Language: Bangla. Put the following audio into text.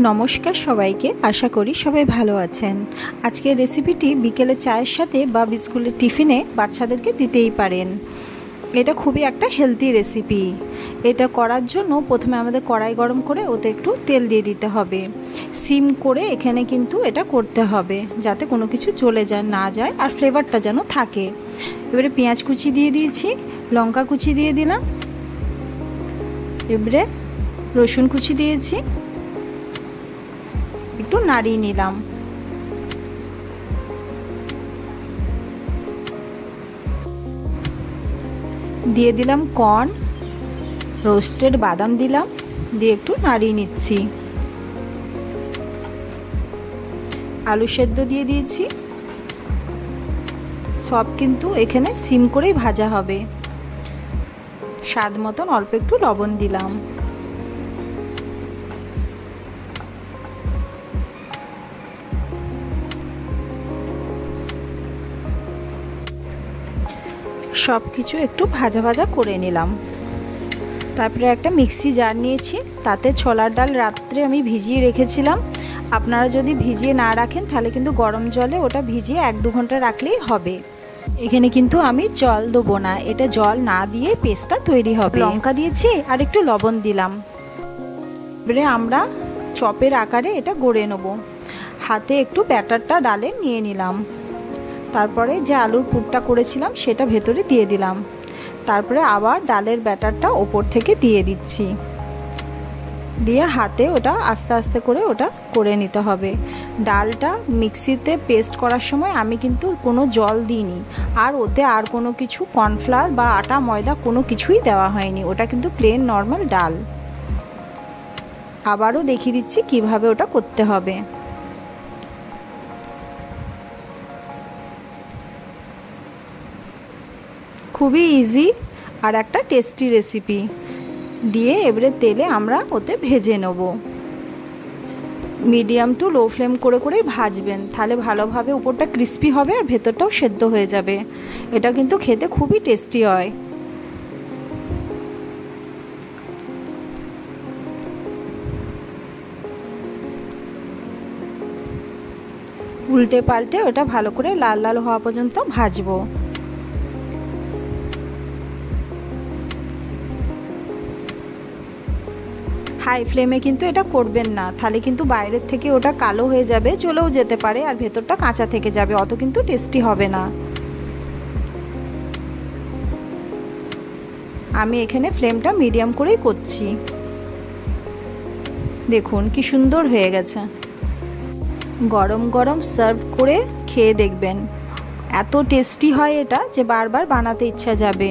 নমস্কার সবাইকে, আশা করি সবাই ভালো আছেন। আজকের রেসিপিটি বিকেলে চায়ের সাথে বা স্কুলের টিফিনে বাচ্চাদেরকে দিতেই পারেন। এটা খুবই একটা হেলদি রেসিপি। এটা করার জন্য প্রথমে আমাদের কড়াই গরম করে ওতে একটু তেল দিয়ে দিতে হবে। সিম করে এখানে কিন্তু এটা করতে হবে যাতে কোনো কিছু জ্বলে না যায় আর ফ্লেভারটা যেন থাকে। এবারে পেঁয়াজ কুচি দিয়ে দিয়েছি, লঙ্কা কুচি দিয়ে দিলাম, এবারে রসুন কুচি দিয়েছি, একটু নাড়িয়ে নিলাম। দিয়ে দিলাম কর্ন, রোস্টেড বাদাম দিলাম, দিয়ে একটু নাড়িয়ে নিচ্ছি। আলু সেদ্ধ দিয়ে দিয়েছি। সব কিন্তু এখানে সিম করেই ভাজা হবে। স্বাদ মতন অল্প একটু লবণ দিলাম। সব কিছু একটু ভাজা ভাজা করে নিলাম। তারপরে একটা মিক্সি জার নিয়েছি, তাতে ছোলার ডাল রাত্রে আমি ভিজিয়ে রেখেছিলাম। আপনারা যদি ভিজিয়ে না রাখেন তাহলে কিন্তু গরম জলে ওটা ভিজিয়ে 1-2 ঘন্টা রাখলেই হবে। এখানে কিন্তু আমি জল দেবো না, এটা জল না দিয়ে পেস্টটা তৈরি হবে। লঙ্কা দিয়েছি আর একটু লবণ দিলাম। এবারে আমরা চপের আকারে এটা গড়ে নেব। হাতে একটু ব্যাটারটা ডালে নিয়ে নিলাম। তারপরে যে আলুর পুরটা করেছিলাম সেটা ভেতরে দিয়ে দিলাম। তারপরে আবার ডালের ব্যাটারটা ওপর থেকে দিয়ে দিচ্ছি, দিয়ে হাতে ওটা আস্তে আস্তে করে ওটা করে নিতে হবে। ডালটা মিক্সিতে পেস্ট করার সময় আমি কিন্তু কোনো জল দিইনি, আর ওতে আর কোনো কিছু কর্নফ্লাওয়ার বা আটা ময়দা কোনো কিছুই দেওয়া হয়নি। ওটা কিন্তু প্লেন নর্মাল ডাল। আবারও দেখিয়ে দিচ্ছি কিভাবে ওটা করতে হবে। খুবই ইজি আর একটা টেস্টি রেসিপি। দিয়ে এবারে তেলে আমরা ওতে ভেজে নেব। মিডিয়াম টু লো ফ্লেম করে করেই ভাজবেন, তাহলে ভালোভাবে উপরটা ক্রিস্পি হবে আর ভেতরটাও সেদ্ধ হয়ে যাবে। এটা কিন্তু খেতে খুবই টেস্টি হয়। উল্টে পাল্টে ওটা ভালো করে লাল লাল হওয়া পর্যন্ত ভাজবো। হাই ফ্লেমে কিন্তু এটা করবেন না, তাহলে কিন্তু বাইরের থেকে ওটা কালো হয়ে যাবে, জ্বলেও যেতে পারে আর ভেতরটা কাঁচা থেকে যাবে, অত কিন্তু টেস্টি হবে না। আমি এখানে ফ্লেমটা মিডিয়াম করেই করছি। দেখুন কি সুন্দর হয়ে গেছে। গরম গরম সার্ভ করে খেয়ে দেখবেন, এত টেস্টি হয় এটা যে বারবার বানাতে ইচ্ছা যাবে।